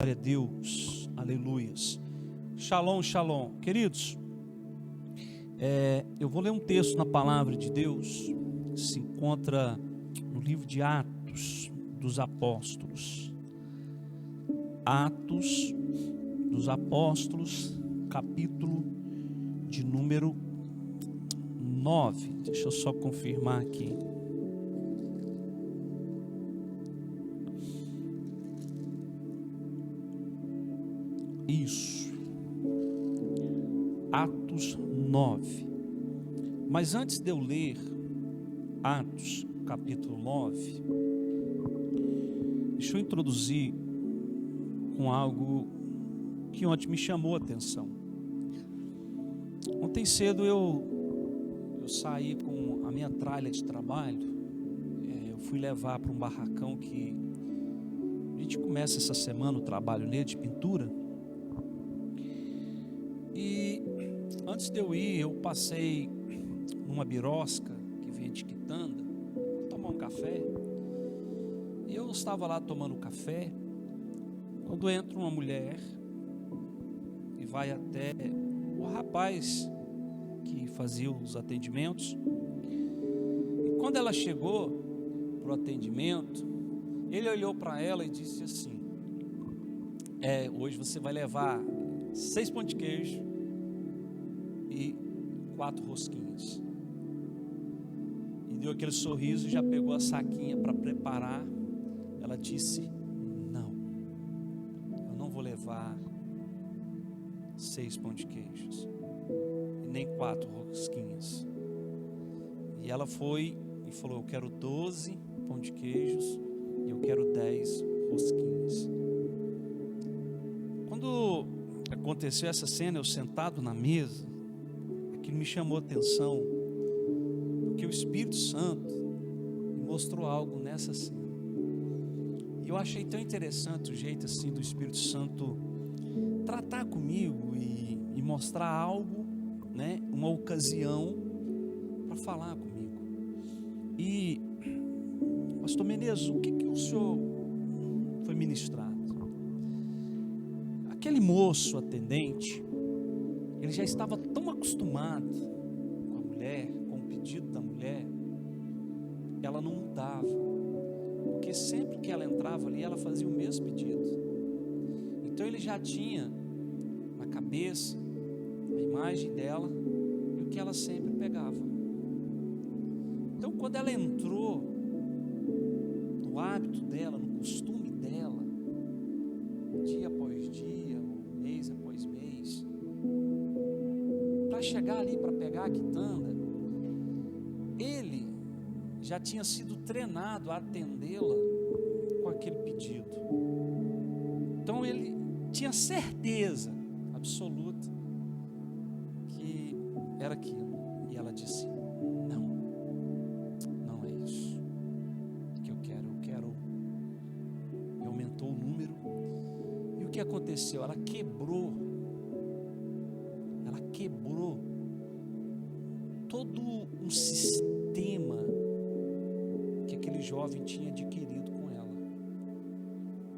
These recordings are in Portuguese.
Glória a Deus, aleluias. Shalom, shalom. Queridos, eu vou ler um texto na palavra de Deus, que se encontra no livro de Atos dos Apóstolos. Atos dos Apóstolos, capítulo de número 9. Deixa eu só confirmar aqui. Isso. Atos 9. Mas antes de eu ler Atos, capítulo 9, deixa eu introduzir com algo que ontem me chamou a atenção. Ontem cedo eu saí com a minha tralha de trabalho. Eu fui levar para um barracão que a gente começa essa semana o trabalho nele de pintura. E antes de eu ir, eu passei numa birosca que vende quitanda, tomar um café. E eu estava lá tomando café, quando entra uma mulher e vai até o rapaz que fazia os atendimentos. E quando ela chegou para o atendimento, ele olhou para ela e disse assim: hoje você vai levar 6 pão de queijo e 4 rosquinhas. E deu aquele sorriso e já pegou a saquinha para preparar. Ela disse: não, eu não vou levar 6 pão de queijos e nem 4 rosquinhas. E ela foi e falou: eu quero 12 pão de queijos e eu quero 10 rosquinhas. Quando aconteceu essa cena, eu sentado na mesa, aquilo me chamou a atenção, porque o Espírito Santo me mostrou algo nessa cena. E eu achei tão interessante o jeito assim do Espírito Santo tratar comigo e mostrar algo, né, uma ocasião para falar comigo. E, pastor Menezes, o que o senhor foi ministrado? Aquele moço atendente, ele já estava tão acostumado com a mulher, com o pedido da mulher, ela não mudava, porque sempre que ela entrava ali, ela fazia o mesmo pedido. Então ele já tinha na cabeça a imagem dela e o que ela sempre pegava. Então quando ela entrou no hábito dela, no costume dela, dia após dia, mês após mês, para chegar ali para pegar a quitanda, ele já tinha sido treinado a atendê-la com aquele pedido. Então ele tinha certeza absoluta que era aquilo. E ela disse: não é isso que eu quero. E aumentou o número. E o que aconteceu? Ela quebrou todo um sistema que aquele jovem tinha adquirido com ela,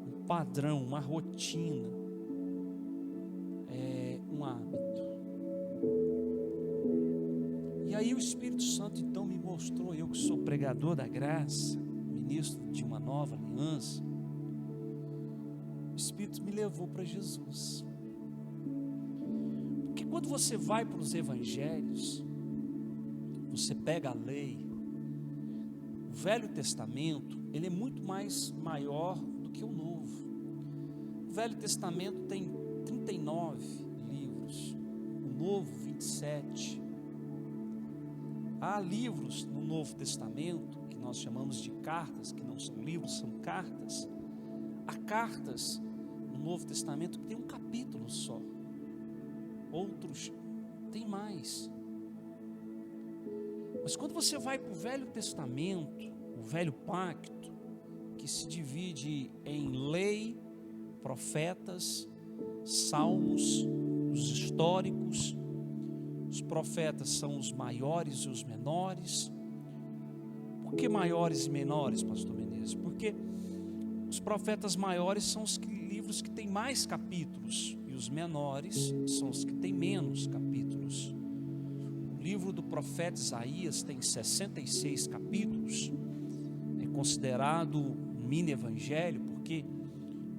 um padrão, uma rotina, um hábito. E aí o Espírito Santo então me mostrou, eu que sou pregador da graça, ministro de uma nova aliança, o Espírito me levou para Jesus. Porque quando você vai para os evangelhos, você pega a lei, o Velho Testamento, ele é muito mais maior do que o Novo. O Velho Testamento tem 39 livros, o Novo 27. Há livros no Novo Testamento que nós chamamos de cartas, que não são livros, são cartas. Há cartas no Novo Testamento que tem um capítulo só, outros tem mais. Mas quando você vai para o Velho Testamento, o Velho Pacto, que se divide em lei, profetas, salmos, os históricos, os profetas são os maiores e os menores. Por que maiores e menores, pastor Menezes? Porque Os profetas maiores são os livros que têm mais capítulos, e os menores são os que têm menos capítulos. O livro do profeta Isaías tem 66 capítulos, é considerado um mini evangelho, porque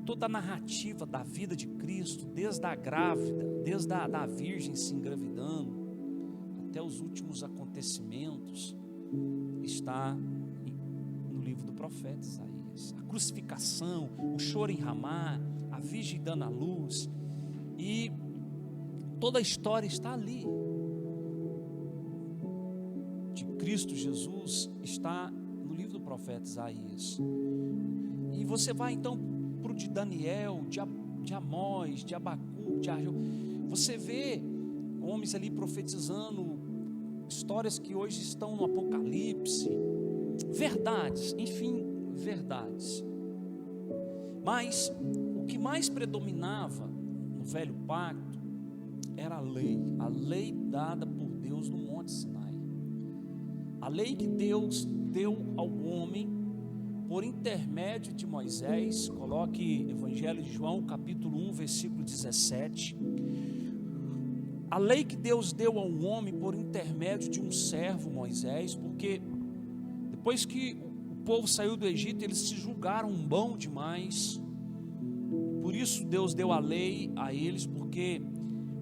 toda a narrativa da vida de Cristo, desde a grávida, desde a virgem se engravidando, até os últimos acontecimentos, está no livro do profeta Isaías. A crucificação, o choro em Ramá, a virgem dando a luz, e toda a história está ali. De Cristo Jesus está no livro do profeta Isaías. E você vai então para o de Daniel, de Amós, de Abacuque, de Ageu. Você vê homens ali profetizando histórias que hoje estão no Apocalipse, verdades, enfim, verdades. Mas o que mais predominava no velho pacto era a lei dada por Deus no Monte Sinai. A lei que Deus deu ao homem por intermédio de Moisés. Coloque Evangelho de João, capítulo 1, versículo 17. A lei que Deus deu ao homem por intermédio de um servo, Moisés, porque depois que o povo saiu do Egito, eles se julgaram bom demais. Por isso Deus deu a lei a eles, porque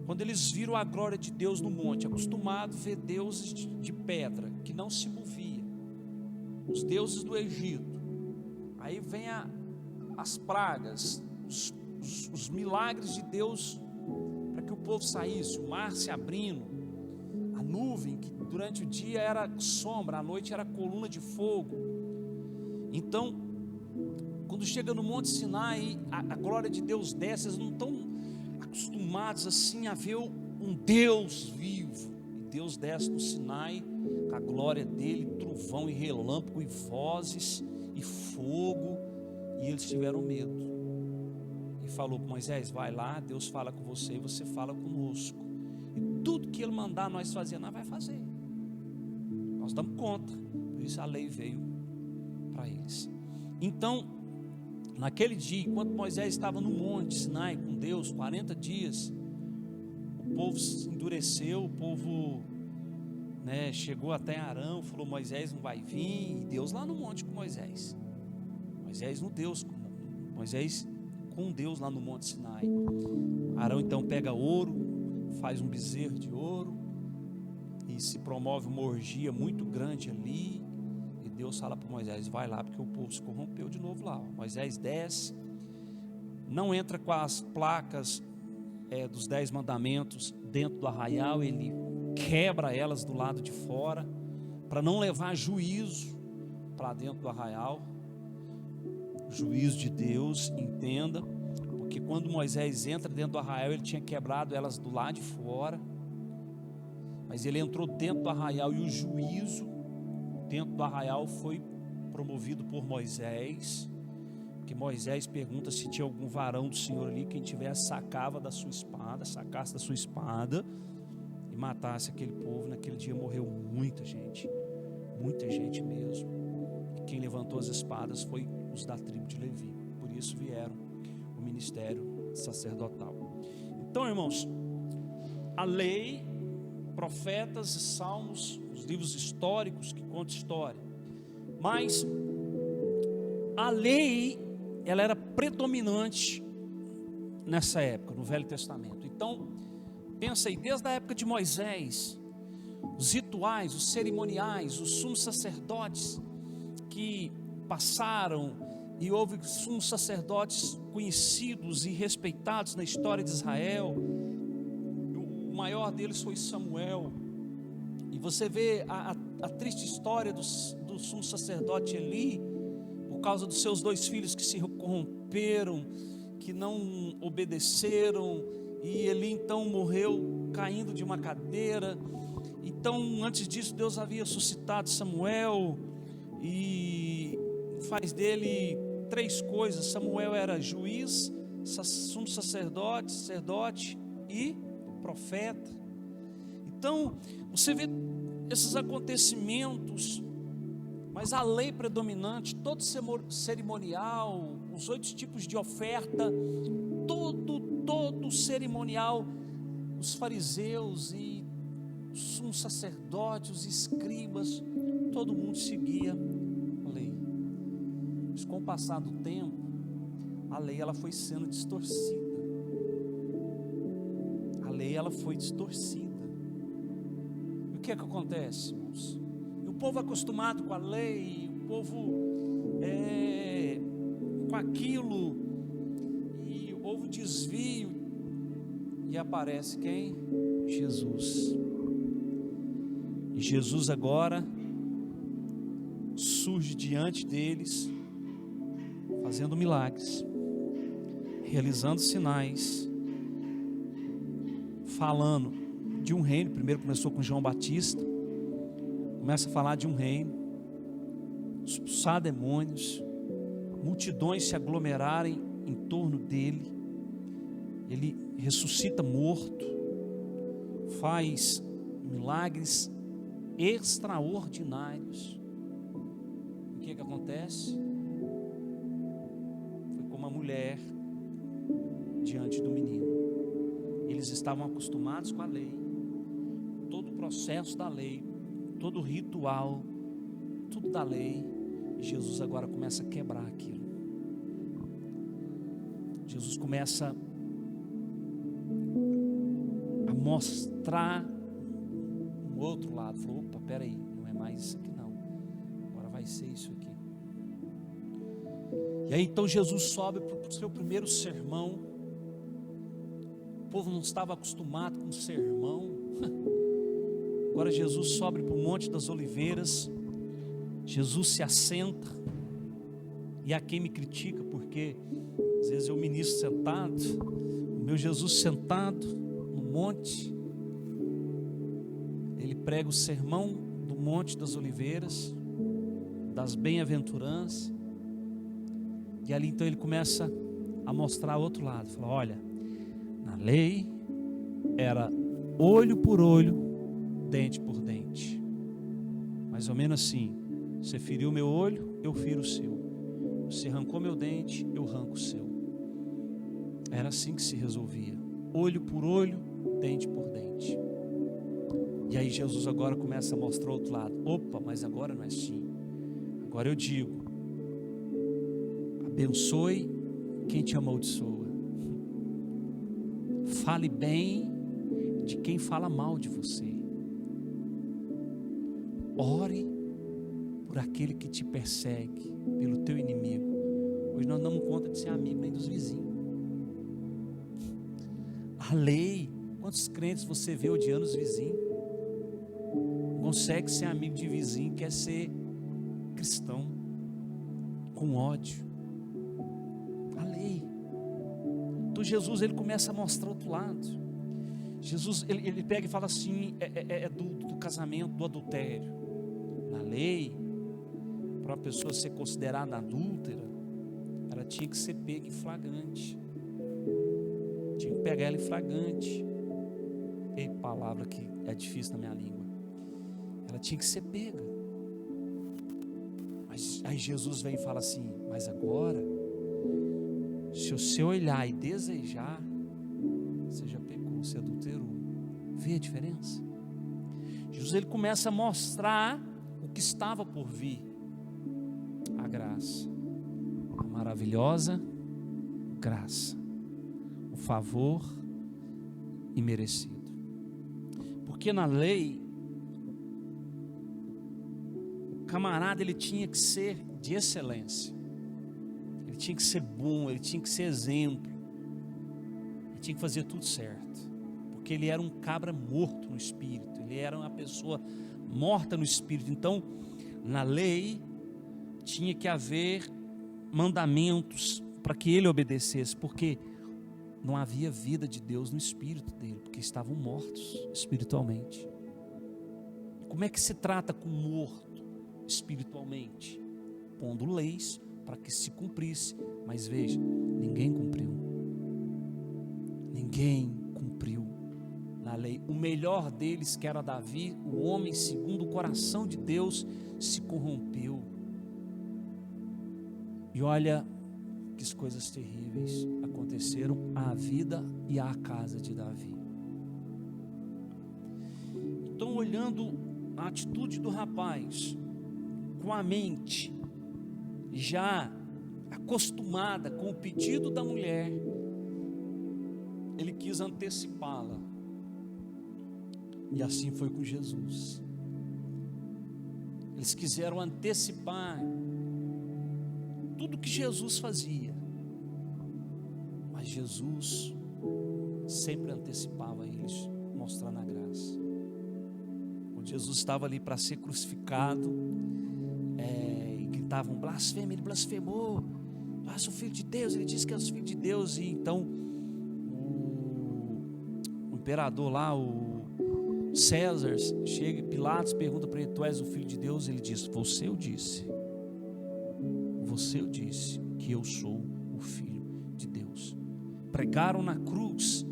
quando eles viram a glória de Deus no monte, acostumados a ver deuses de pedra, que não se movia, os deuses do Egito, aí vem as pragas, os milagres de Deus, para que o povo saísse, o mar se abrindo, a nuvem, que durante o dia era sombra, à noite era coluna de fogo. Então, quando chega no Monte Sinai, a glória de Deus desce, eles não estão acostumados assim a ver um Deus vivo, e Deus desce no Sinai, com a glória dele, trovão e relâmpago, e vozes, e fogo, e eles tiveram medo, e falou para Moisés: vai lá, Deus fala com você, e você fala conosco, e tudo que ele mandar nós fazer, nós vai fazer, nós damos conta. Por isso a lei veio para eles. Então, naquele dia, enquanto Moisés estava no monte Sinai com Deus, 40 dias, o povo se endureceu, o povo chegou até Arão, falou: Moisés não vai vir, e Deus lá no monte com Moisés, Moisés com Deus lá no monte Sinai. Arão então pega ouro, faz um bezerro de ouro, e se promove uma orgia muito grande ali, e Deus fala para Moisés: vai lá, porque o povo se corrompeu de novo lá. Moisés desce, não entra com as placas dos 10 mandamentos dentro do arraial, ele quebra elas do lado de fora, para não levar juízo para dentro do arraial, juízo de Deus, entenda, porque quando Moisés entra dentro do arraial, ele tinha quebrado elas do lado de fora, mas ele entrou dentro do arraial, e o juízo dentro do arraial foi promovido por Moisés, porque Moisés pergunta se tinha algum varão do Senhor ali, quem tivesse sacasse da sua espada e matasse aquele povo. Naquele dia morreu muita gente mesmo, e quem levantou as espadas foi os da tribo de Levi. Por isso vieram o ministério sacerdotal. Então, irmãos, a lei, profetas e salmos, os livros históricos que contam história, mas a lei, ela era predominante nessa época, no Velho Testamento. Então, pensa aí, desde a época de Moisés, os rituais, os cerimoniais, os sumos sacerdotes que passaram, e houve sumos sacerdotes conhecidos e respeitados na história de Israel. O maior deles foi Samuel, e você vê a triste história do sumo sacerdote Eli, por causa dos seus 2 filhos que se corromperam, que não obedeceram, e Eli então morreu caindo de uma cadeira. Então, antes disso, Deus havia suscitado Samuel, e faz dele 3 coisas. Samuel era juiz, sumo sacerdote e profeta. Então, você vê esses acontecimentos, mas a lei predominante, todo cerimonial, os 8 tipos de oferta, todo o cerimonial, os fariseus e os sumos sacerdotes, os escribas, todo mundo seguia a lei. Mas com o passar do tempo, a lei ela foi sendo distorcida. A lei ela foi distorcida. E o que é que acontece, irmãos? E o povo acostumado com a lei, o povo com aquilo, e houve desvio, e aparece quem? Jesus. E Jesus agora surge diante deles, fazendo milagres, realizando sinais, falando de um reino. Primeiro começou com João Batista, começa a falar de um reino, expulsar demônios, multidões se aglomerarem em torno dele. Ele ressuscita morto, faz milagres extraordinários. O que é que acontece? Foi como uma mulher diante do menino. Eles estavam acostumados com a lei, todo o processo da lei, todo o ritual, tudo da lei. E Jesus agora começa a quebrar aquilo. Jesus começa a mostrar um outro lado. Falou: opa, peraí, não é mais isso aqui não, agora vai ser isso aqui. E aí então Jesus sobe para o seu primeiro sermão. O povo não estava acostumado com sermão. Agora Jesus sobe para o Monte das Oliveiras. Jesus se assenta. E há quem me critica, porque às vezes eu ministro sentado. O meu Jesus sentado no monte, ele prega o sermão do Monte das Oliveiras, das bem-aventuranças. E ali então ele começa a mostrar outro lado. Fala: olha, na lei era olho por olho, dente por dente. Mais ou menos assim: você feriu meu olho, eu firo o seu. Você arrancou meu dente, eu arranco o seu. Era assim que se resolvia: olho por olho, dente por dente. E aí Jesus agora começa a mostrar outro lado. Opa, mas agora não é assim. Agora eu digo: abençoe quem te amaldiçoa. Fale bem de quem fala mal de você. Ore por aquele que te persegue, pelo teu inimigo. Hoje nós não damos conta de ser amigo nem dos vizinhos. A lei, quantos crentes você vê odiando os vizinhos? Não consegue ser amigo de vizinho, quer ser cristão, com ódio. A lei. Então Jesus ele começa a mostrar outro lado. Jesus ele pega e fala assim, do casamento, do adultério. Na lei, para uma pessoa ser considerada adúltera, ela tinha que ser pega em flagrante. Tinha que pegar ela em flagrante. E palavra que é difícil na minha língua. Ela tinha que ser pega. Mas aí Jesus vem e fala assim: mas agora, se você olhar e desejar, você já pecou, você adulterou. Vê a diferença? Jesus ele começa a mostrar o que estava por vir. A graça, a maravilhosa graça, o favor imerecido. Porque na lei, o camarada ele tinha que ser de excelência, ele tinha que ser bom, ele tinha que ser exemplo, ele tinha que fazer tudo certo, porque ele era um cabra morto no espírito, ele era uma pessoa morta no espírito. Então na lei tinha que haver mandamentos para que ele obedecesse, porque não havia vida de Deus no espírito dele, porque estavam mortos espiritualmente. Como é que se trata com morto espiritualmente? Pondo leis para que se cumprisse. Mas veja, ninguém cumpriu. Ninguém cumpriu na lei. O melhor deles, que era Davi, o homem segundo o coração de Deus, se corrompeu. E olha que coisas terríveis aconteceram à vida e à casa de Davi. Então, olhando a atitude do rapaz, com a mente já acostumada com o pedido da mulher, ele quis antecipá-la. E assim foi com Jesus. Eles quiseram antecipar tudo que Jesus fazia, mas Jesus sempre antecipava eles, mostrando a graça. Quando Jesus estava ali para ser crucificado, e gritavam blasfêmia, ele blasfemou, ah, sou filho de Deus, ele disse que é o filho de Deus. E então o imperador lá, o César, chega, Pilatos pergunta para ele: tu és o filho de Deus? Ele diz: você o disse que eu sou o filho de Deus. Pregaram na cruz: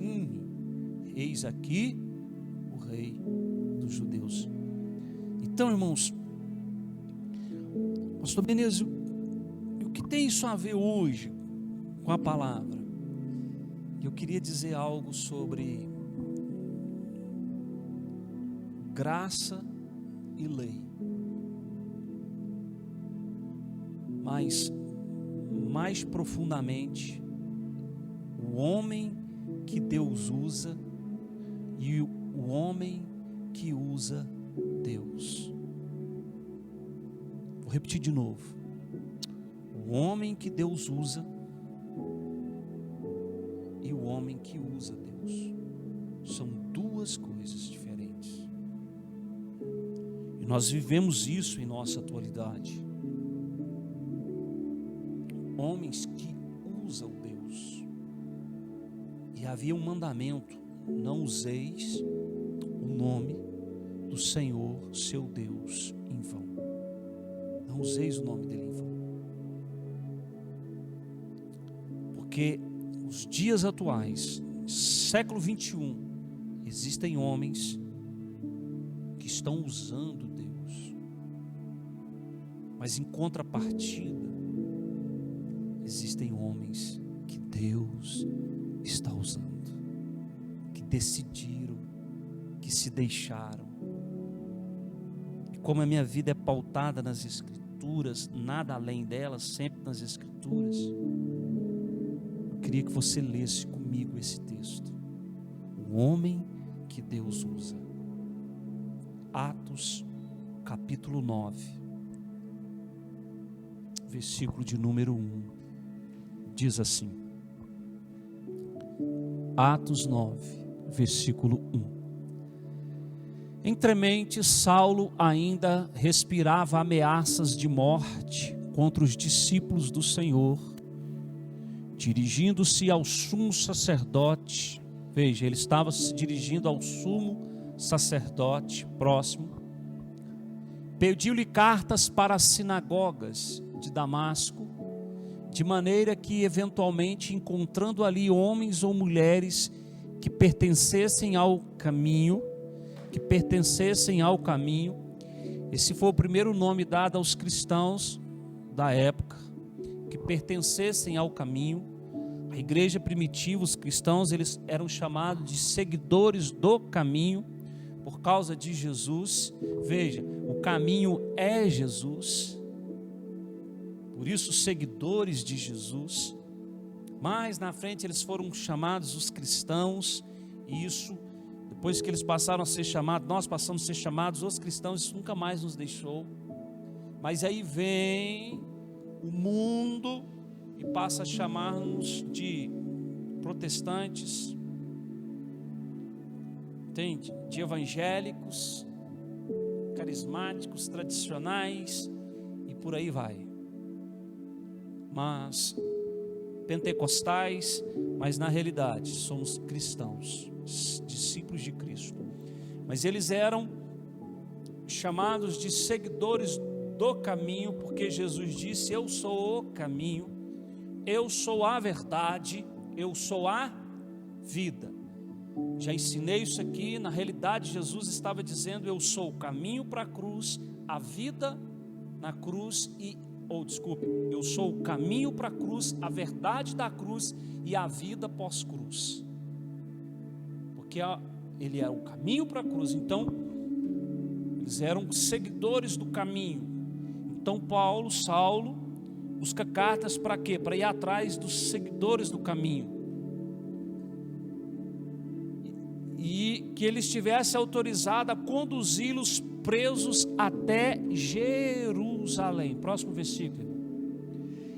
eis aqui o rei dos judeus. Então, irmãos, pastor Menezes, o que tem isso a ver hoje com a palavra? Eu queria dizer algo sobre graça e lei, mas mais profundamente, o homem que Deus usa e o homem que usa Deus. Vou repetir de novo: o homem que Deus usa e o homem que usa Deus são duas coisas diferentes. E nós vivemos isso em nossa atualidade. Homens que usam Deus. E havia um mandamento: não useis o nome do Senhor, seu Deus, em vão. Não useis o nome dele em vão. Porque os dias atuais, século 21, existem homens que estão usando Deus, mas em contrapartida, existem homens que Deus está usando, que decidiram, que se deixaram. E como a minha vida é pautada nas Escrituras, nada além delas, sempre nas Escrituras, eu queria que você lesse comigo esse texto: o homem que Deus usa. Atos capítulo 9, versículo de número 1, diz assim. Atos 9, versículo 1. Entremente, Saulo ainda respirava ameaças de morte contra os discípulos do Senhor. Dirigindo-se ao sumo sacerdote, veja, ele estava se dirigindo ao sumo sacerdote próximo, pediu-lhe cartas para as sinagogas de Damasco, de maneira que eventualmente, encontrando ali homens ou mulheres que pertencessem ao caminho, esse foi o primeiro nome dado aos cristãos da época, que pertencessem ao caminho. A igreja primitiva, os cristãos, eles eram chamados de seguidores do caminho, por causa de Jesus. Veja, o caminho é Jesus, por isso seguidores de Jesus. Mais na frente eles foram chamados os cristãos, e isso, depois que eles passaram a ser chamados, nós passamos a ser chamados os cristãos, isso nunca mais nos deixou. Mas aí vem o mundo e passa a chamar-nos de protestantes, entende? De evangélicos, carismáticos, tradicionais, e por aí vai. Mas pentecostais, mas na realidade somos cristãos, discípulos de Cristo. Mas eles eram chamados de seguidores do caminho, porque Jesus disse: eu sou o caminho, eu sou a verdade, eu sou a vida. Já ensinei isso aqui. Na realidade, Jesus estava dizendo: eu sou o caminho para a cruz, a vida na cruz e eu sou o caminho para a cruz, a verdade da cruz e a vida pós-cruz. Porque ele é o caminho para a cruz, então eles eram seguidores do caminho. Então Saulo busca cartas para quê? Para ir atrás dos seguidores do caminho. E que ele estivesse autorizado a conduzi-los presos até Jerusalém. Próximo versículo.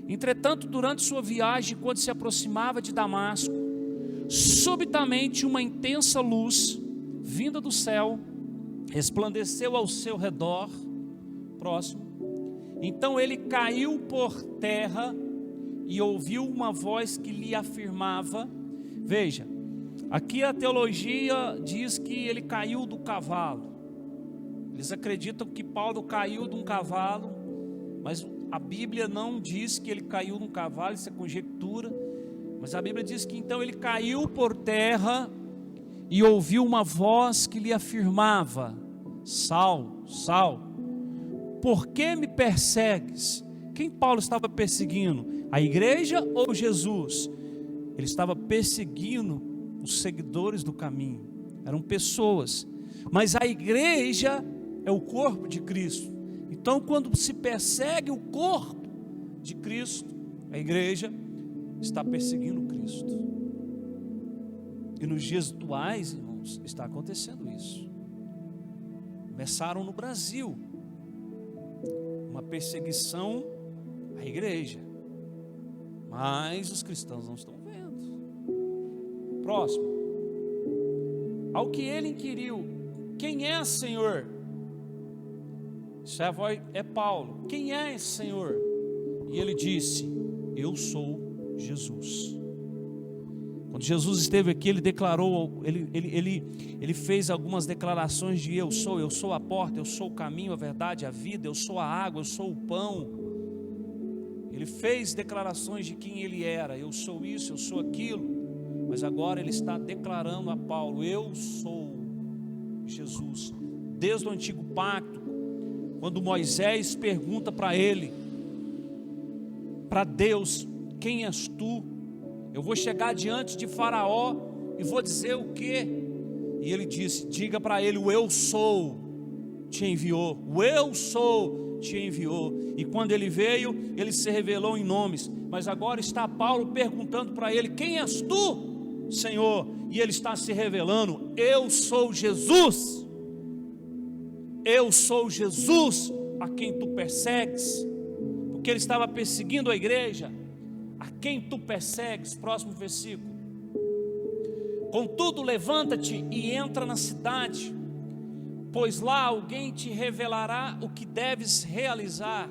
Entretanto, durante sua viagem, quando se aproximava de Damasco, subitamente uma intensa luz, vinda do céu, resplandeceu ao seu redor. Próximo. Então ele caiu por terra e ouviu uma voz que lhe afirmava. Veja, aqui a teologia diz que ele caiu do cavalo. Eles acreditam que Paulo caiu de um cavalo, mas a Bíblia não diz que ele caiu de um cavalo, isso é conjectura. Mas a Bíblia diz que então ele caiu por terra e ouviu uma voz que lhe afirmava: Saulo, Saulo, por que me persegues? Quem Paulo estava perseguindo? A igreja ou Jesus? Ele estava perseguindo os seguidores do caminho. Eram pessoas, mas a igreja é o corpo de Cristo. Então, quando se persegue o corpo de Cristo, a igreja está perseguindo Cristo. E nos dias atuais, irmãos, está acontecendo isso. Começaram no Brasil uma perseguição à igreja, mas os cristãos não estão vendo. Próximo. Ao que ele inquiriu: quem é, Senhor? Isso é Paulo. Quem é esse Senhor? E ele disse: eu sou Jesus. Quando Jesus esteve aqui, ele declarou, ele fez algumas declarações de eu sou a porta, eu sou o caminho, a verdade, a vida, eu sou a água, eu sou o pão. Ele fez declarações de quem ele era: eu sou isso, eu sou aquilo. Mas agora ele está declarando a Paulo: eu sou Jesus. Desde o antigo pacto, quando Moisés pergunta para ele, para Deus: quem és tu? Eu vou chegar diante de Faraó e vou dizer o quê? E ele disse: diga para ele, o eu sou te enviou. O eu sou te enviou. E quando ele veio, ele se revelou em nomes. Mas agora está Paulo perguntando para ele: quem és tu, Senhor? E ele está se revelando: eu sou Jesus. Eu sou Jesus a quem tu persegues. Porque ele estava perseguindo a igreja. A quem tu persegues? Próximo versículo. Contudo, levanta-te e entra na cidade, pois lá alguém te revelará o que deves realizar.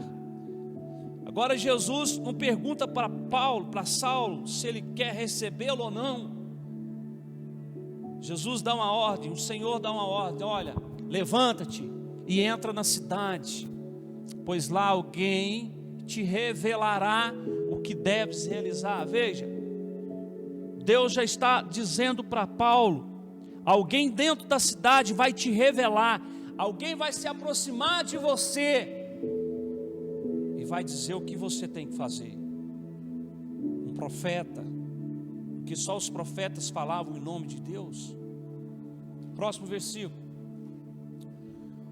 Agora Jesus não pergunta para Saulo, se ele quer recebê-lo ou não. Jesus dá uma ordem, o Senhor dá uma ordem: olha, levanta-te e entra na cidade, pois lá alguém te revelará o que deves realizar. Veja, Deus já está dizendo para Paulo: alguém dentro da cidade vai te revelar, alguém vai se aproximar de você e vai dizer o que você tem que fazer. Um profeta, que só os profetas falavam em nome de Deus. Próximo versículo.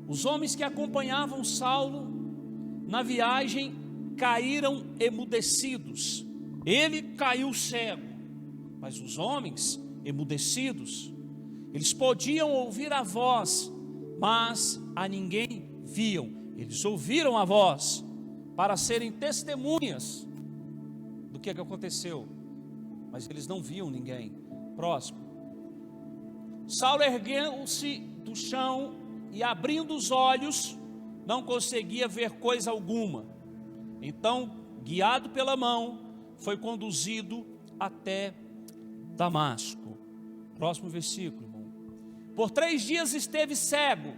Os homens que acompanhavam Saulo na viagem caíram emudecidos. Ele caiu cego, mas os homens emudecidos, eles podiam ouvir a voz, mas a ninguém viam. Eles ouviram a voz para serem testemunhas do que aconteceu, mas eles não viam ninguém. Próximo. Saulo ergueu-se do chão e, abrindo os olhos, não conseguia ver coisa alguma. Então, guiado pela mão, foi conduzido até Damasco. Próximo versículo, irmão. Por 3 dias esteve cego,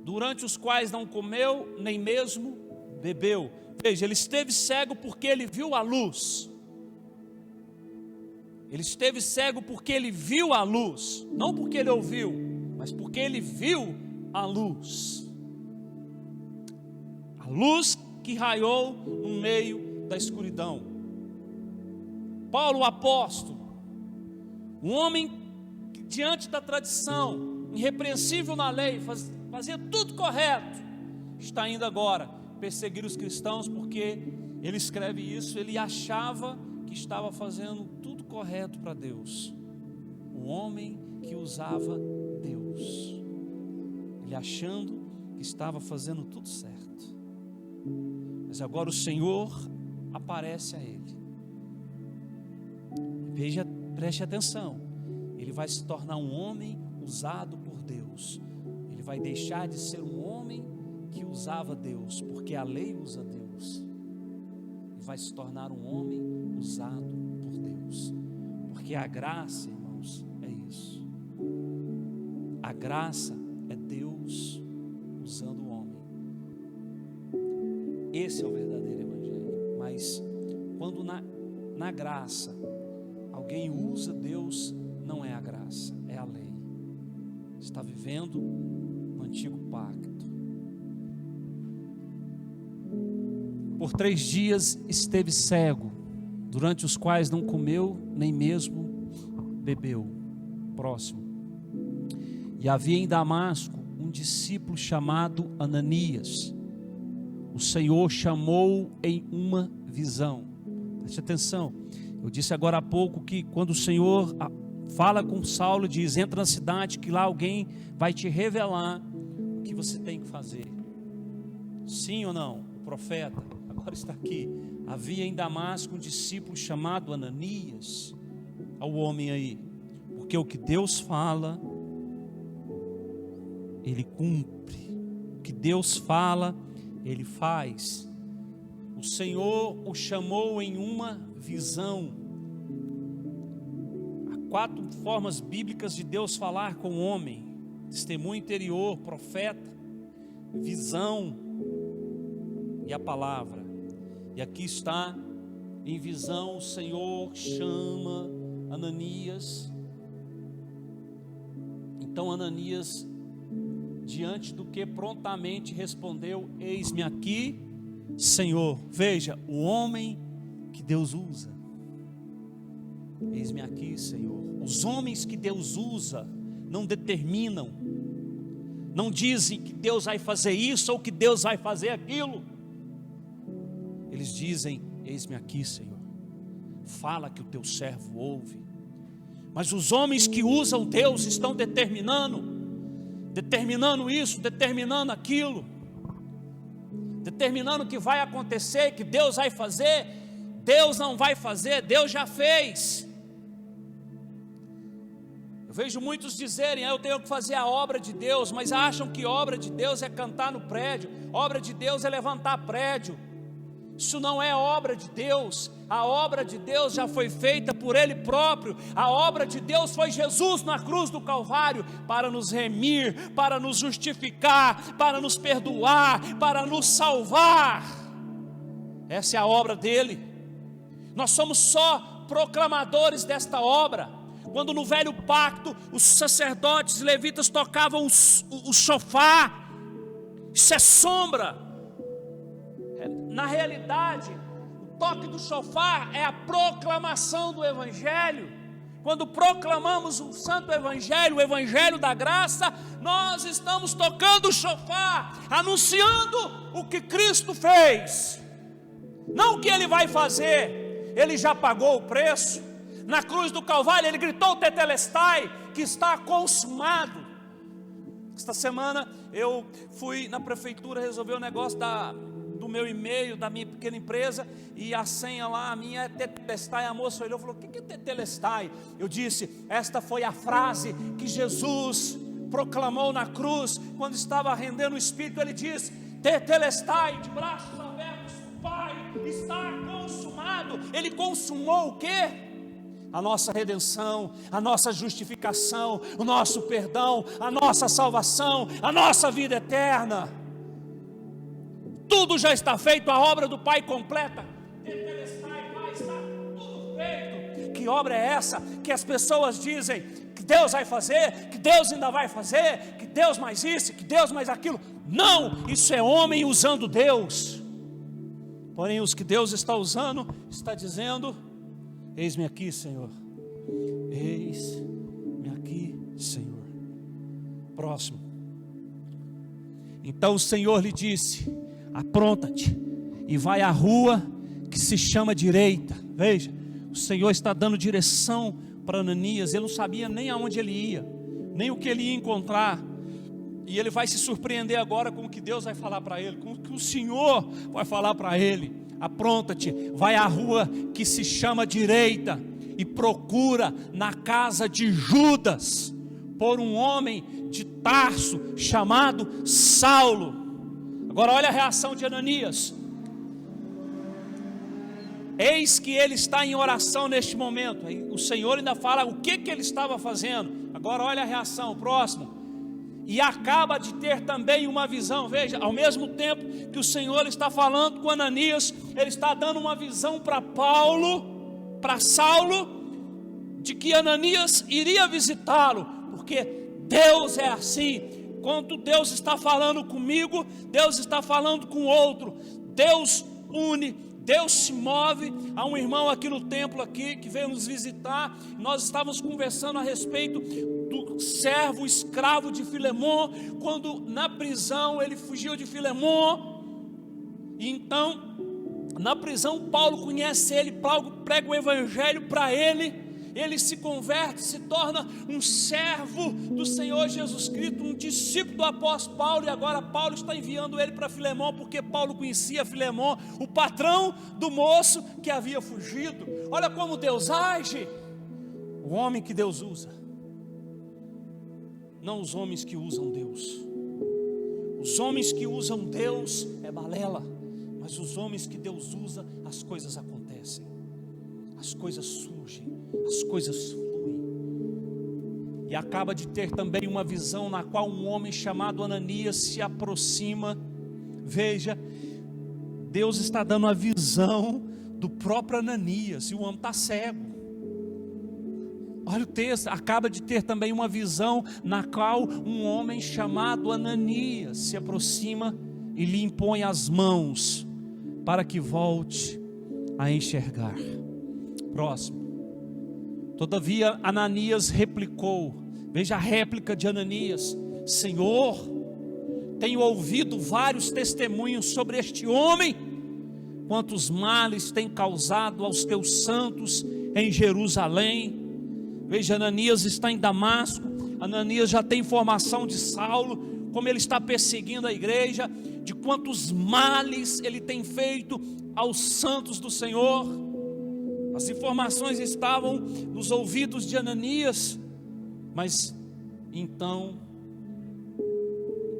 durante os quais não comeu, nem mesmo bebeu. Veja, ele esteve cego porque ele viu a luz. Ele esteve cego porque ele viu a luz. Não porque ele ouviu, mas porque ele viu a luz. A luz que raiou no meio da escuridão. Paulo, o apóstolo, um homem que, diante da tradição, irrepreensível na lei, fazia tudo correto, está indo agora perseguir os cristãos, porque ele escreve isso, ele achava que estava fazendo tudo correto para Deus. Um homem que usava Deus, ele achando que estava fazendo tudo certo, mas agora o Senhor aparece a ele. Veja, preste atenção, ele vai se tornar um homem usado por Deus. Ele vai deixar de ser um homem que usava Deus, porque a lei usa Deus, e vai se tornar um homem usado por Deus, porque a graça, irmãos, é isso. A graça é Deus usando o homem. Esse é o verdadeiro evangelho. Mas quando na graça alguém usa Deus, não é a graça, é a lei. Está vivendo no antigo pacto. Por 3 dias esteve cego, durante os quais não comeu, nem mesmo bebeu. Próximo. E havia em Damasco um discípulo chamado Ananias. O Senhor chamou em uma visão. Preste atenção. Eu disse agora há pouco que quando o Senhor fala com Saulo, diz: entra na cidade, que lá alguém vai te revelar o que você tem que fazer. Sim ou não? O profeta agora está aqui. Havia em Damasco um discípulo chamado Ananias. Ao homem aí, porque o que Deus fala, Ele cumpre. O que Deus fala, Ele faz. O Senhor o chamou em uma visão. Há 4 formas bíblicas de Deus falar com o homem: testemunho interior, profeta, visão e a palavra. E aqui está, em visão, o Senhor chama Ananias. Então Ananias, diante do que, prontamente respondeu: eis-me aqui, Senhor. Veja, o homem que Deus usa. Eis-me aqui, Senhor. Os homens que Deus usa não determinam, não dizem que Deus vai fazer isso ou que Deus vai fazer aquilo. Eles dizem: eis-me aqui, Senhor. Fala que o teu servo ouve. Mas os homens que usam Deus estão determinando isso, determinando aquilo, determinando o que vai acontecer, que Deus vai fazer. Deus não vai fazer, Deus já fez. Eu vejo muitos dizerem: eu tenho que fazer a obra de Deus, mas acham que obra de Deus é cantar no prédio, obra de Deus é levantar prédio. Isso não é obra de Deus. A obra de Deus já foi feita por Ele próprio. A obra de Deus foi Jesus na cruz do Calvário, para nos remir, para nos justificar, para nos perdoar, para nos salvar. Essa é a obra dele. Nós somos só proclamadores desta obra. Quando no velho pacto os sacerdotes e levitas tocavam o chofar, isso é sombra. Na realidade, o toque do chofar é a proclamação do Evangelho. Quando proclamamos o santo Evangelho, o Evangelho da graça, nós estamos tocando o chofar, anunciando o que Cristo fez, não o que Ele vai fazer. Ele já pagou o preço. Na cruz do Calvário Ele gritou tetelestai, que está consumado. Esta semana eu fui na prefeitura resolver o negócio do meu e-mail, da minha pequena empresa, e a senha lá, a minha é tetelestai. A moça olhou e falou: o que é tetelestai? Eu disse: esta foi a frase que Jesus proclamou na cruz, quando estava rendendo o Espírito. Ele diz: tetelestai, de braços abertos, Pai, está consumado. Ele consumou o quê? A nossa redenção, a nossa justificação, o nosso perdão, a nossa salvação, a nossa vida eterna. Tudo já está feito, a obra do Pai completa. Está tudo feito. Que obra é essa que as pessoas dizem que Deus vai fazer, que Deus ainda vai fazer, que Deus mais isso, que Deus mais aquilo? Não, isso é homem usando Deus. Porém, os que Deus está usando, está dizendo: eis-me aqui, Senhor. Eis-me aqui, Senhor. Próximo. Então o Senhor lhe disse: apronta-te e vai à rua que se chama direita. Veja, o Senhor está dando direção para Ananias. Ele não sabia nem aonde ele ia, nem o que ele ia encontrar. E ele vai se surpreender agora com o que Deus vai falar para ele, com o que o Senhor vai falar para ele. Apronta-te, vai à rua que se chama direita e procura na casa de Judas por um homem de Tarso chamado Saulo. Agora olha a reação de Ananias. Eis que ele está em oração neste momento. O Senhor ainda fala o que ele estava fazendo. Agora olha a reação, próximo. E acaba de ter também uma visão. Veja, ao mesmo tempo que o Senhor está falando com Ananias, ele está dando uma visão para Saulo, de que Ananias iria visitá-lo, porque Deus é assim. Quando Deus está falando comigo, Deus está falando com outro. Deus une, Deus se move. Há um irmão aqui no templo aqui que veio nos visitar. Nós estávamos conversando a respeito do servo escravo de Filemon, quando na prisão ele fugiu de Filemon. E então na prisão Paulo conhece ele, Paulo prega o evangelho para ele. Ele se converte, se torna um servo do Senhor Jesus Cristo, um discípulo do apóstolo Paulo. E agora Paulo está enviando ele para Filemon, porque Paulo conhecia Filemon, o patrão do moço que havia fugido. Olha como Deus age. O homem que Deus usa, não os homens que usam Deus. Os homens que usam Deus é balela, mas os homens que Deus usa, as coisas acontecem, as coisas surgem, as coisas fluem. E acaba de ter também uma visão na qual um homem chamado Ananias se aproxima. Veja, Deus está dando a visão do próprio Ananias, e o homem está cego. Olha o texto, acaba de ter também uma visão na qual um homem chamado Ananias se aproxima e lhe impõe as mãos para que volte a enxergar. Próximo. Todavia Ananias replicou. Veja a réplica de Ananias: Senhor, tenho ouvido vários testemunhos sobre este homem, quantos males tem causado aos teus santos em Jerusalém. Veja, Ananias está em Damasco. Ananias já tem informação de Saulo, como ele está perseguindo a igreja, de quantos males ele tem feito aos santos do Senhor. As informações estavam nos ouvidos de Ananias. Mas então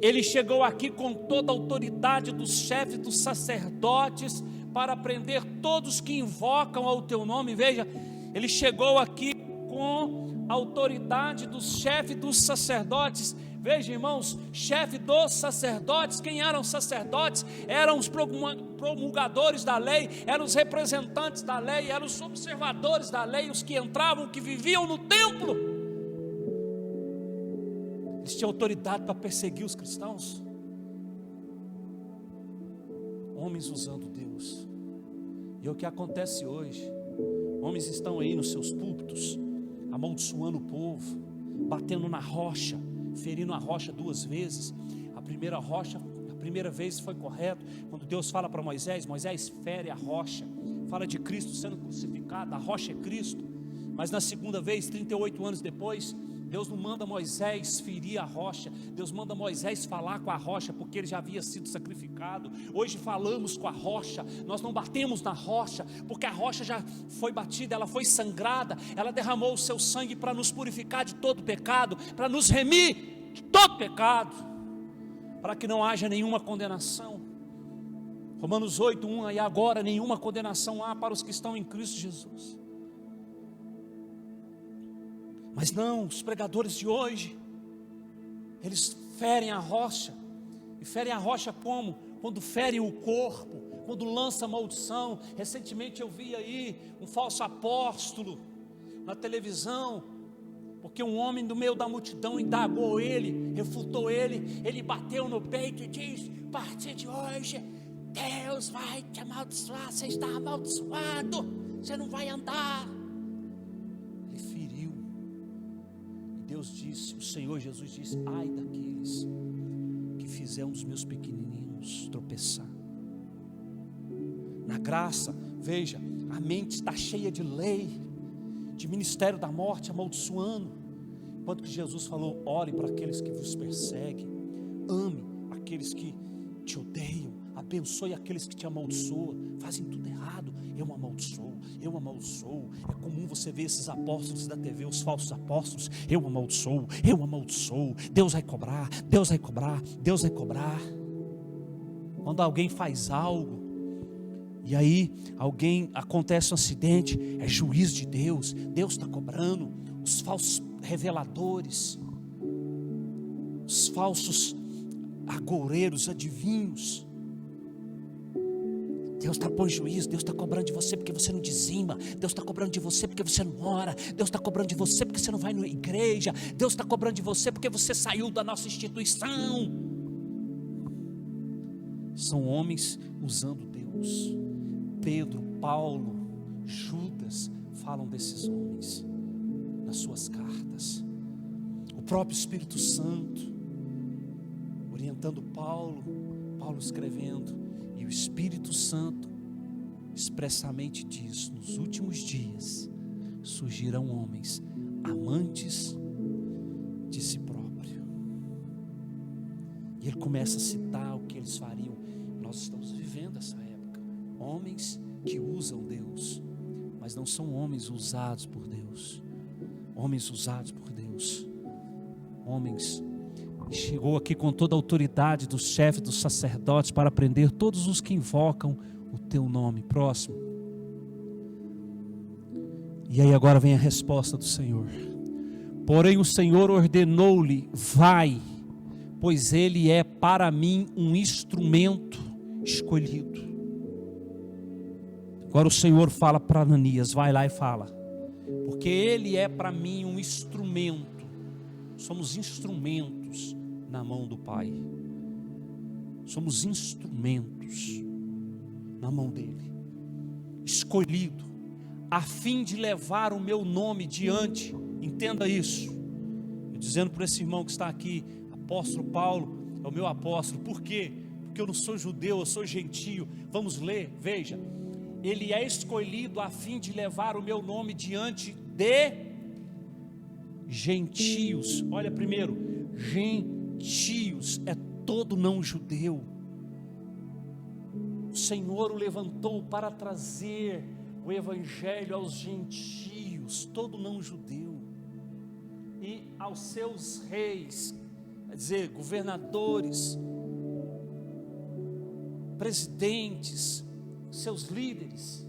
ele chegou aqui com toda a autoridade dos chefes dos sacerdotes, para prender todos que invocam ao teu nome. Veja, ele chegou aqui com a autoridade dos chefes dos sacerdotes. Veja, irmãos, chefe dos sacerdotes. Quem eram os sacerdotes? Eram os promulgadores da lei, eram os representantes da lei, eram os observadores da lei, os que entravam, que viviam no templo. Eles tinham autoridade para perseguir os cristãos. Homens usando Deus. E é o que acontece hoje. Homens estão aí nos seus púlpitos, amaldiçoando o povo, batendo na rocha, ferindo a rocha 2 vezes. A primeira vez foi correto, quando Deus fala para Moisés, Moisés fere a rocha, fala de Cristo sendo crucificado, a rocha é Cristo. Mas na segunda vez, 38 anos depois, Deus não manda Moisés ferir a rocha, Deus manda Moisés falar com a rocha, porque ele já havia sido sacrificado. Hoje falamos com a rocha, nós não batemos na rocha, porque a rocha já foi batida, ela foi sangrada, ela derramou o seu sangue para nos purificar de todo pecado, para nos remir de todo pecado, para que não haja nenhuma condenação. Romanos 8:1, e agora nenhuma condenação há para os que estão em Cristo Jesus. Mas não, os pregadores de hoje, eles ferem a rocha. E ferem a rocha como? Quando ferem o corpo, quando lança maldição. Recentemente eu vi aí um falso apóstolo na televisão, porque um homem do meio da multidão indagou ele, refutou ele, ele bateu no peito e disse: a partir de hoje Deus vai te amaldiçoar, você está amaldiçoado, você não vai andar. Ele feriu. E Deus disse, o Senhor Jesus disse: ai daqueles que fizer um dos meus pequenininhos tropeçar. Na graça, veja, a mente está cheia de lei, de ministério da morte, amaldiçoando. Enquanto que Jesus falou: ore para aqueles que vos perseguem, ame aqueles que te odeiam, abençoe aqueles que te amaldiçoam, fazem tudo errado. Eu amaldiçoo, eu amaldiçoo. É comum você ver esses apóstolos da TV, os falsos apóstolos: eu amaldiçoo, eu amaldiçoo. Deus vai cobrar, Deus vai cobrar, Deus vai cobrar. Quando alguém faz algo, e aí acontece um acidente, é juiz de Deus, Deus está cobrando. Os falsos reveladores, os falsos agoureiros, adivinhos, Deus está pondo juízo. Deus está cobrando de você porque você não dizima. Deus está cobrando de você porque você não ora. Deus está cobrando de você porque você não vai na igreja. Deus está cobrando de você porque você saiu da nossa instituição. São homens usando Deus. Pedro, Paulo, Judas falam desses homens nas suas cartas. O próprio Espírito Santo orientando Paulo escrevendo. E o Espírito Santo expressamente diz: nos últimos dias surgirão homens amantes de si próprio. E ele começa a citar o que eles fariam. Nós estamos vivendo essa época. Homens que usam Deus, mas não são homens usados por Deus. Homens usados por Deus. Homens. Chegou aqui com toda a autoridade dos chefes, dos sacerdotes, para prender todos os que invocam o teu nome. Próximo. E aí agora vem a resposta do Senhor. Porém o Senhor ordenou-lhe: vai, pois ele é para mim um instrumento escolhido. Agora o Senhor fala para Ananias: vai lá e fala, porque ele é para mim um instrumento. Somos instrumentos na mão do Pai. Somos instrumentos na mão dele, escolhido, a fim de levar o meu nome diante. Entenda isso. Eu dizendo para esse irmão que está aqui: apóstolo Paulo é o meu apóstolo. Por quê? Porque eu não sou judeu, eu sou gentio. Vamos ler, veja. Ele é escolhido a fim de levar o meu nome diante de gentios. Olha primeiro, gentios é todo não judeu. O Senhor o levantou para trazer o evangelho aos gentios, todo não judeu, e aos seus reis, quer dizer, governadores, presidentes, seus líderes,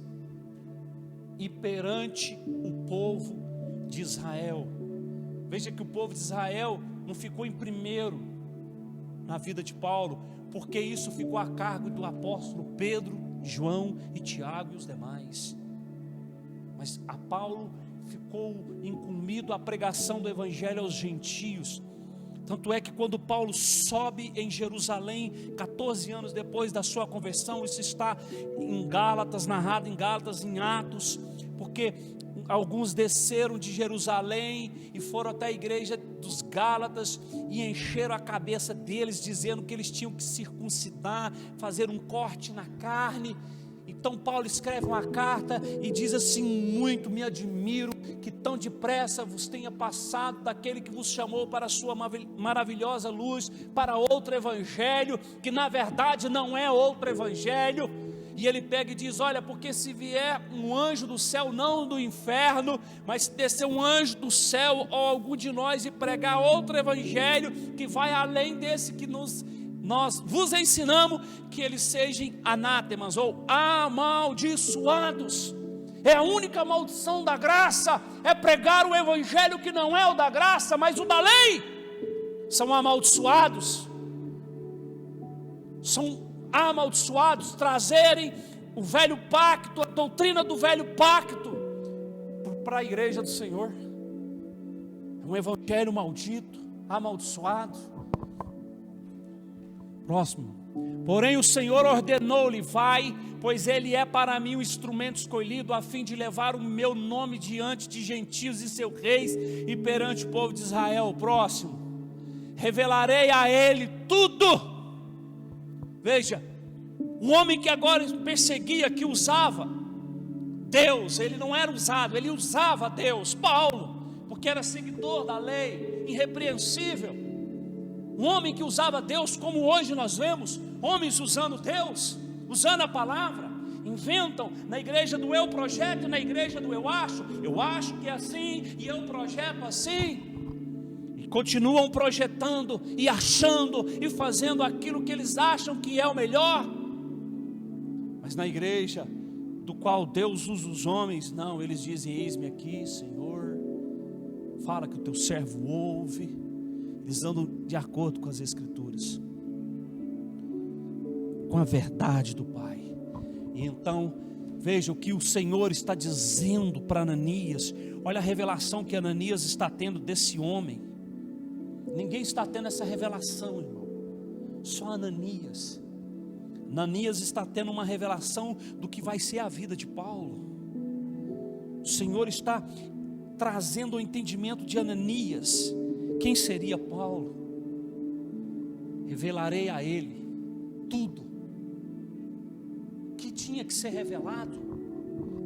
e perante o povo de Israel. Veja que o povo de Israel não ficou em primeiro na vida de Paulo, porque isso ficou a cargo do apóstolo Pedro, João e Tiago e os demais. Mas a Paulo ficou incumbido a pregação do evangelho aos gentios. Tanto é que quando Paulo sobe em Jerusalém, 14 anos depois da sua conversão, isso está em Gálatas, narrado em Gálatas, em Atos, porque alguns desceram de Jerusalém e foram até a igreja dos Gálatas e encheram a cabeça deles, dizendo que eles tinham que circuncidar, fazer um corte na carne. Então Paulo escreve uma carta e diz assim: muito me admiro que tão depressa vos tenha passado daquele que vos chamou para a sua maravilhosa luz, para outro evangelho, que na verdade não é outro evangelho. E ele pega e diz: olha, porque se vier um anjo do céu, não do inferno, mas se descer um anjo do céu ou algum de nós e pregar outro evangelho, que vai além desse que nós vos ensinamos, que eles sejam anátemas ou amaldiçoados. É a única maldição da graça, é pregar o evangelho que não é o da graça, mas o da lei. São amaldiçoados, são amaldiçoados, trazerem o velho pacto, a doutrina do velho pacto para a igreja do Senhor. É um evangelho maldito, amaldiçoado. Próximo. Porém o Senhor ordenou-lhe: vai, pois ele é para mim um instrumento escolhido, a fim de levar o meu nome diante de gentios e seus reis, e perante o povo de Israel. Próximo. Revelarei a ele tudo. Veja, um homem que agora perseguia, que usava Deus, ele não era usado, ele usava Deus, Paulo, porque era seguidor da lei, irrepreensível. Um homem que usava Deus, como hoje nós vemos homens usando Deus, usando a palavra. Inventam na igreja do eu projeto e na igreja do eu acho que é assim e eu projeto assim, e continuam projetando e achando e fazendo aquilo que eles acham que é o melhor. Mas na igreja do qual Deus usa os homens, não, eles dizem: eis-me aqui, Senhor, fala que o teu servo ouve. Eles andam de acordo com as Escrituras, com a verdade do Pai. E então, veja o que o Senhor está dizendo para Ananias. Olha a revelação que Ananias está tendo desse homem. Ninguém está tendo essa revelação, irmão, só Ananias. Ananias está tendo uma revelação do que vai ser a vida de Paulo. O Senhor está trazendo o entendimento de Ananias. Quem seria Paulo? Revelarei a ele tudo que tinha que ser revelado.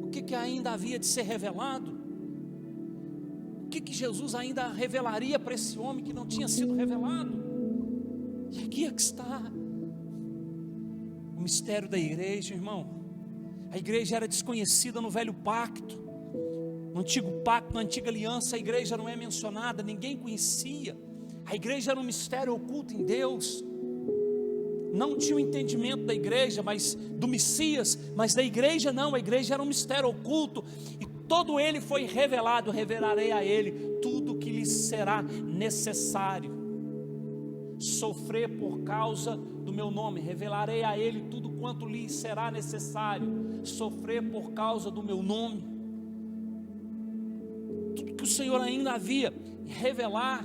O que ainda havia de ser revelado? O que Jesus ainda revelaria para esse homem que não tinha sido revelado? E aqui é que está o mistério da igreja, irmão. A igreja era desconhecida no velho pacto, no antigo pacto, na antiga aliança. A igreja não é mencionada, ninguém conhecia. A igreja era um mistério oculto em Deus. Não tinha o entendimento da igreja, mas do Messias, mas da igreja não. A igreja era um mistério oculto, e todo ele foi revelado. Revelarei a ele tudo que lhe será necessário sofrer por causa do meu nome. Revelarei a ele tudo quanto lhe será necessário sofrer por causa do meu nome. Tudo que o Senhor ainda havia revelar.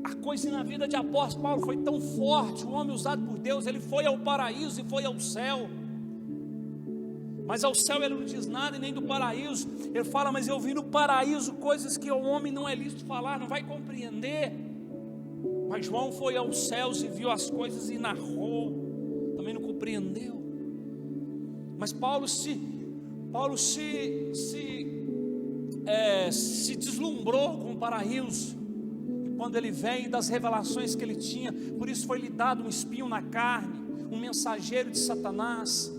A coisa na vida de apóstolo Paulo foi tão forte, o homem usado por Deus, ele foi ao paraíso e foi ao céu. Mas ao céu ele não diz nada, e nem do paraíso. Ele fala: mas eu vi no paraíso coisas que o homem não é lícito falar, não vai compreender. Mas João foi aos céus e viu as coisas e narrou, também não compreendeu. Mas Paulo se deslumbrou com o paraíso. E quando ele vem das revelações que ele tinha, por isso foi lhe dado um espinho na carne, um mensageiro de Satanás,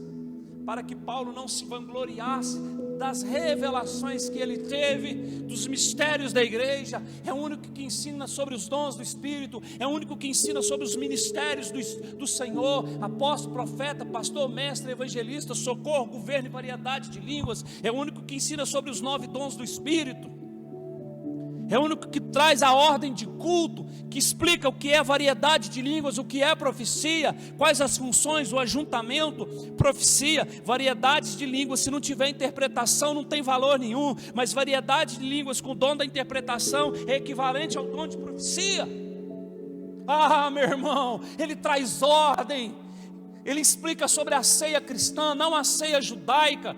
para que Paulo não se vangloriasse das revelações que ele teve, dos mistérios da igreja. É o único que ensina sobre os dons do Espírito, é o único que ensina sobre os ministérios do Senhor: apóstolo, profeta, pastor, mestre, evangelista, socorro, governo e variedade de línguas. É o único que ensina sobre os 9 dons do Espírito. É o único que traz a ordem de culto, que explica o que é variedade de línguas, o que é profecia, quais as funções, o ajuntamento, profecia, variedades de línguas. Se não tiver interpretação, não tem valor nenhum, mas variedade de línguas com o dom da interpretação é equivalente ao dom de profecia. Ah, meu irmão, ele traz ordem, ele explica sobre a ceia cristã, não a ceia judaica,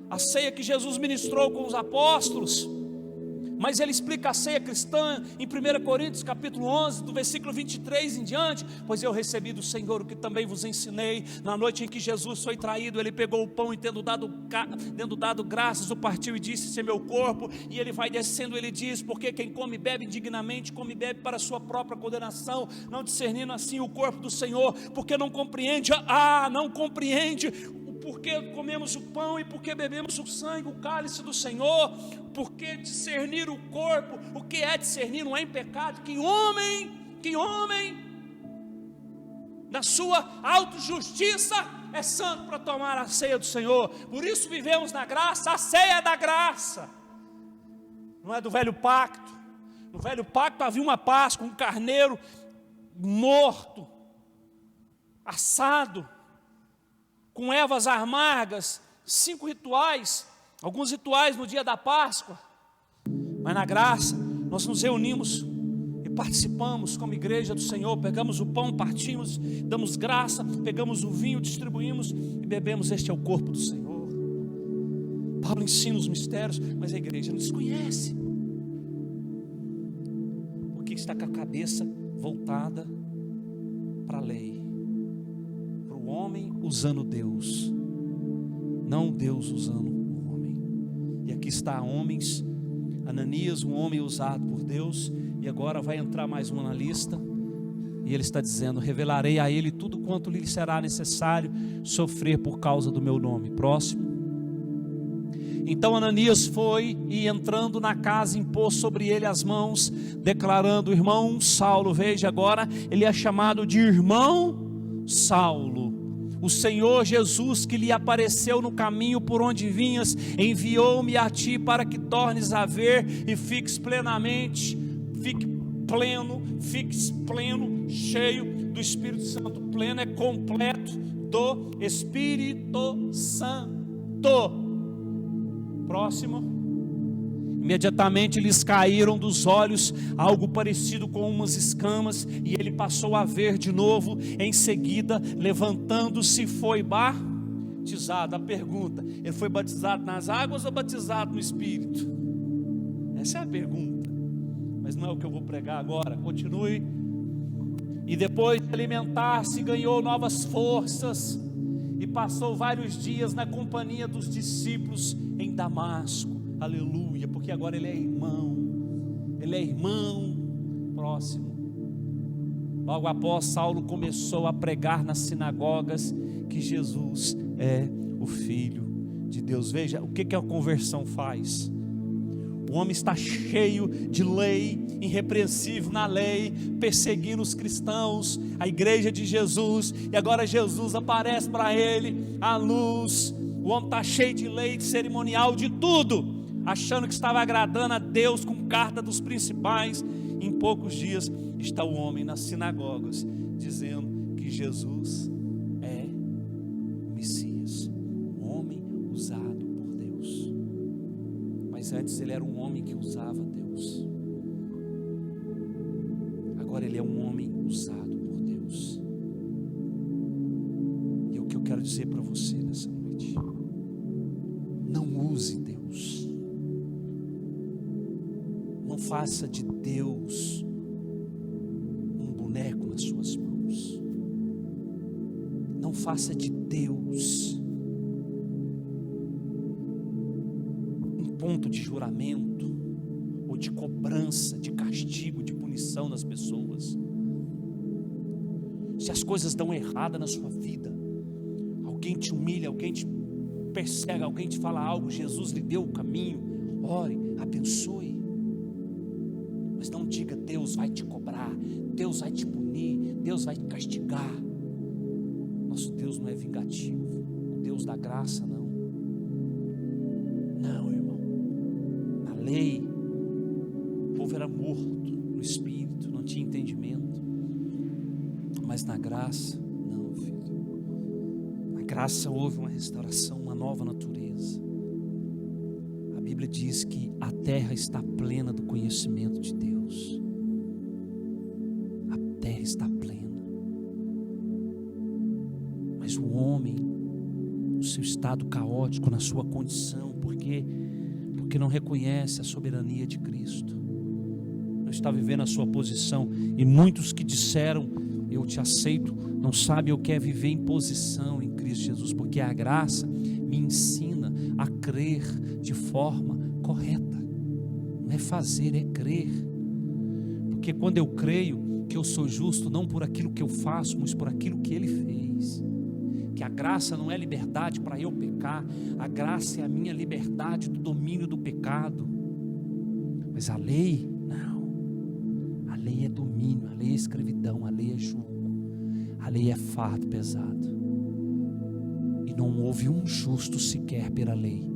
a ceia que Jesus ministrou com os apóstolos. Mas ele explica a ceia cristã em 1 Coríntios capítulo 11, do versículo 23 em diante. Pois eu recebi do Senhor o que também vos ensinei. Na noite em que Jesus foi traído, ele pegou o pão e tendo dado graças, o partiu e disse: esse é meu corpo. E ele vai descendo, ele diz: porque quem come e bebe indignamente, come e bebe para a sua própria condenação, não discernindo assim o corpo do Senhor. Porque não compreende, não compreende porque comemos o pão e porque bebemos o sangue, o cálice do Senhor. Porque discernir o corpo, o que é discernir? Não é em pecado. Que homem na sua autojustiça é santo para tomar a ceia do Senhor. Por isso vivemos na graça. A ceia é da graça, não é do velho pacto. No velho pacto havia uma Páscoa, um carneiro morto, assado, com ervas amargas, 5 rituais, alguns rituais no dia da Páscoa. Mas na graça nós nos reunimos, e e participamos como igreja do Senhor, pegamos o pão, partimos, damos graça, pegamos o vinho, distribuímos e bebemos. Este é o corpo do Senhor. Paulo ensina os mistérios, mas a igreja não desconhece, porque está com a cabeça voltada para a lei, para o homem usando Deus, não Deus usando o homem. E aqui está homens, Ananias, um homem usado por Deus, e agora vai entrar mais um na lista, e ele está dizendo: revelarei a ele tudo quanto lhe será necessário sofrer por causa do meu nome. Próximo. Então Ananias foi e, entrando na casa, impôs sobre ele as mãos, declarando: irmão Saulo. Veja agora, ele é chamado de irmão Saulo. O Senhor Jesus, que lhe apareceu no caminho por onde vinhas, enviou-me a ti para que tornes a ver e fiques pleno, cheio do Espírito Santo. Pleno é completo do Espírito Santo. Próximo. Imediatamente lhes caíram dos olhos algo parecido com umas escamas, e ele passou a ver de novo. Em seguida, levantando-se, foi batizado. A pergunta: ele foi batizado nas águas ou batizado no Espírito? Essa é a pergunta, mas não é o que eu vou pregar agora. Continue. E depois de alimentar-se, ganhou novas forças, e passou vários dias na companhia dos discípulos em Damasco. Aleluia, porque agora ele é irmão. Próximo. Logo após, Saulo começou a pregar nas sinagogas que Jesus é o Filho de Deus. Veja o que a conversão faz. O homem está cheio de lei, irrepreensível na lei, perseguindo os cristãos, a igreja de Jesus, e agora Jesus aparece para ele, a luz. O homem está cheio de lei, de cerimonial, de tudo, achando que estava agradando a Deus com carta dos principais. Em poucos dias está o homem nas sinagogas, dizendo que Jesus é o Messias, um homem usado por Deus. Mas antes ele era um homem que usava Deus, agora ele é um homem usado por Deus. E o que eu quero dizer para você nessa noite: não use Deus, não faça de Deus um boneco nas suas mãos, não faça de Deus ponto de juramento, ou de cobrança, de castigo, de punição das pessoas. Se as coisas dão errada na sua vida, alguém te humilha, alguém te persegue, alguém te fala algo, Jesus lhe deu o caminho, ore, abençoe, mas não diga: Deus vai te cobrar, Deus vai te punir, Deus vai te castigar. Nosso Deus não é vingativo, o Deus da graça não. Lei, o povo era morto no espírito, não tinha entendimento, mas na graça, não, filho. Na graça houve uma restauração, uma nova natureza. A Bíblia diz que a terra está plena do conhecimento de Deus. A terra está plena, mas o homem, no seu estado caótico, na sua condição, porque não reconhece a soberania de Cristo, não está vivendo a sua posição. E muitos que disseram: eu te aceito, não sabem o que é viver em posição em Cristo Jesus, porque a graça me ensina a crer de forma correta. Não é fazer, é crer. Porque quando eu creio que eu sou justo, não por aquilo que eu faço, mas por aquilo que Ele fez, que a graça não é liberdade para eu pecar, a graça é a minha liberdade do domínio do pecado. Mas a lei, não. A lei é domínio, a lei é escravidão, a lei é jugo, a lei é fardo pesado. E não houve um justo sequer pela lei.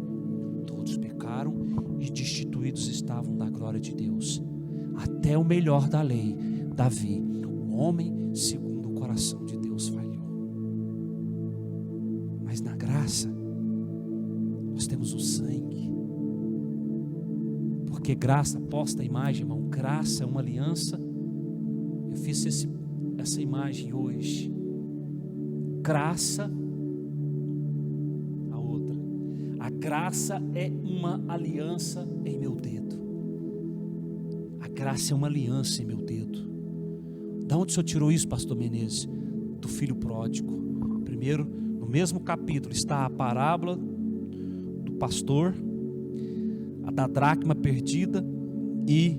Todos pecaram e destituídos estavam da glória de Deus. Até o melhor da lei, Davi, o homem segundo o coração de Deus, falhou. Mas na graça nós temos o sangue, porque graça, posta a imagem, irmão, graça é uma aliança Eu fiz essa imagem hoje. Graça, a outra. A graça é uma aliança em meu dedo. A graça é uma aliança em meu dedo. Da onde o senhor tirou isso, pastor Menezes? Do filho pródigo. Primeiro, no mesmo capítulo está a parábola do pastor, a da dracma perdida e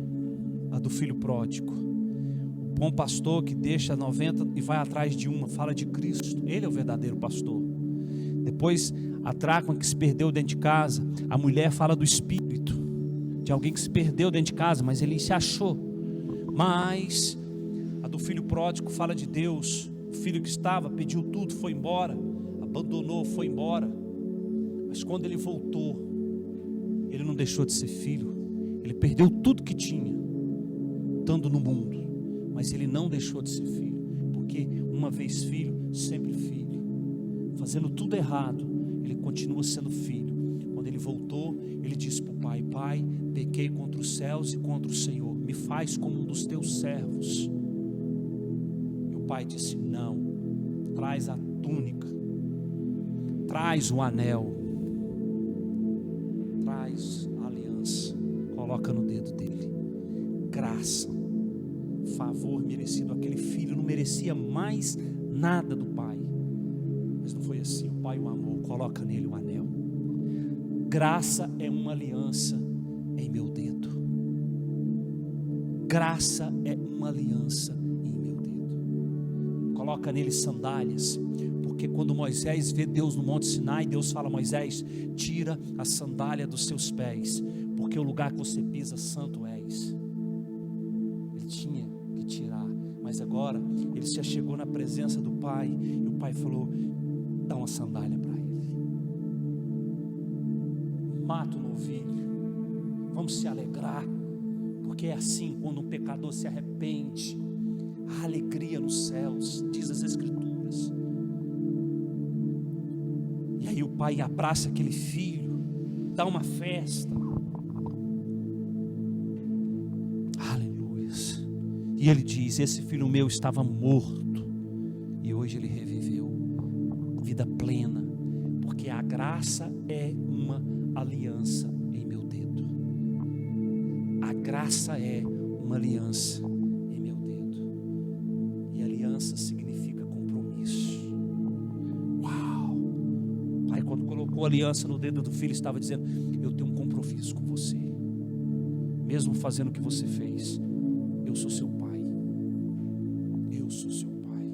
a do filho pródigo. O bom pastor que deixa 90 e vai atrás de uma, fala de Cristo. Ele é o verdadeiro pastor. Depois, a dracma que se perdeu dentro de casa, a mulher fala do espírito de alguém que se perdeu dentro de casa, mas ele se achou. Mas a do filho pródigo fala de Deus. O filho que estava, pediu tudo, foi embora, abandonou, foi embora. Mas quando ele voltou, ele não deixou de ser filho. Ele perdeu tudo que tinha, estando no mundo, mas ele não deixou de ser filho, porque uma vez filho, sempre filho. Fazendo tudo errado, ele continua sendo filho. Quando ele voltou, ele disse para o pai: Pai, pequei contra os céus e contra o Senhor, me faz como um dos teus servos. E o pai disse: não, traz a túnica, traz o anel, traz a aliança, coloca no dedo dele. Graça, favor merecido. Aquele filho não merecia mais nada do pai, mas não foi assim. O pai o amou, coloca nele o anel. Graça é uma aliança em meu dedo. Graça é uma aliança em meu dedo. Coloca nele sandálias, porque quando Moisés vê Deus no Monte Sinai, Deus fala: Moisés, tira a sandália dos seus pés, porque o lugar que você pisa, santo és. Ele tinha que tirar, mas agora ele se achegou na presença do pai, e o pai falou: dá uma sandália para ele. Mata o novilho, vamos se alegrar, porque é assim quando um pecador se arrepende, há alegria nos céus, diz as Escrituras. E aí o pai abraça aquele filho, dá uma festa, aleluias. E ele diz: esse filho meu estava morto e hoje ele reviveu, vida plena, porque a graça é uma aliança em meu dedo. A graça é uma aliança em meu dedo. E aliança significa compromisso. Uau! Pai, quando colocou a aliança no dedo do filho, estava dizendo: eu tenho um compromisso com você. Mesmo fazendo o que você fez, eu sou seu pai. Eu sou seu pai.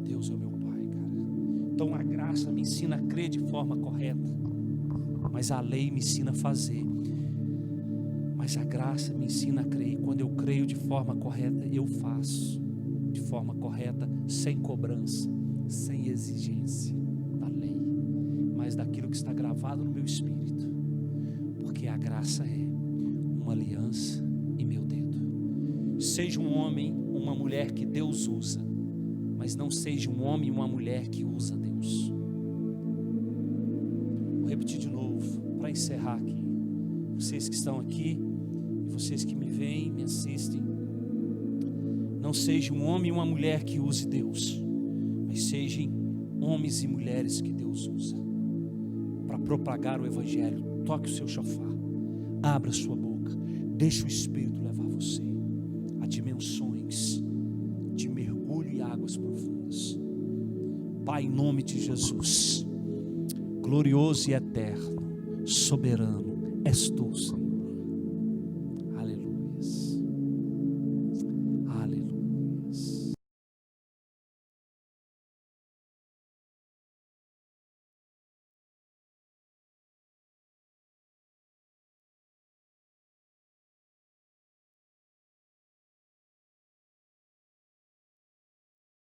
Deus é o meu pai, cara. Então a graça me ensina a crer de forma correta, mas a lei me ensina a fazer. Mas a graça me ensina a crer. E quando eu creio de forma correta, eu faço de forma correta, sem cobrança, sem exigência da lei, mas daquilo que está gravado no meu espírito, porque a graça é uma aliança em meu dedo. Seja um homem ou uma mulher que Deus usa, mas não seja um homem ou uma mulher que usa Deus. Vou repetir de novo para encerrar aqui. Vocês que estão aqui e vocês que me veem, me assistem, não seja um homem e uma mulher que use Deus, mas sejam homens e mulheres que Deus usa para propagar o Evangelho. Toque o seu chofar, abra sua boca, deixe o Espírito levar você a dimensões de mergulho e águas profundas. Pai, em nome de Jesus, glorioso e eterno, soberano és tu, Senhor.